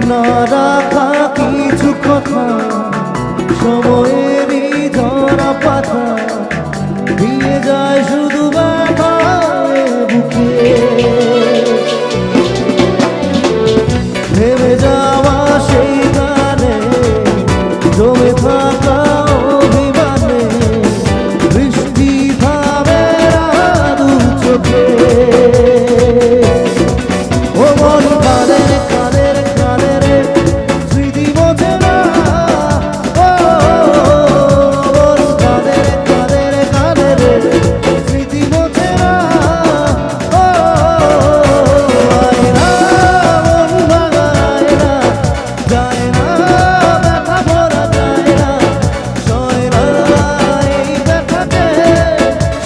না রাখা কিছু কথা সময়েরই ধরা পাতা দিয়ে যায় শুধু ব্যথায় বুকে ভেবে যাওয়া সেই গানে জমে থাকা অভিমানে বৃষ্টি থামে না দু চোখে ও মন কাঁদের কাঁদের কাঁদের স্মৃতি বোঝে না ও মন কাঁদের কাঁদের কাঁদের স্মৃতি বোঝে না ও আয়না মন ভাঙায় না যায় না ব্যথা ভরা যায় না সয় না এই ব্যথাতে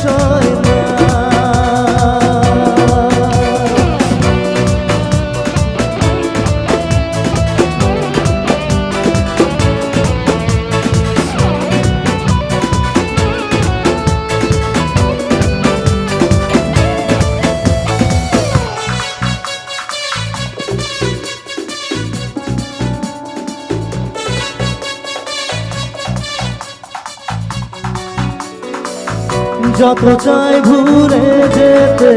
সয় না যত চাই ঘুরে যেতে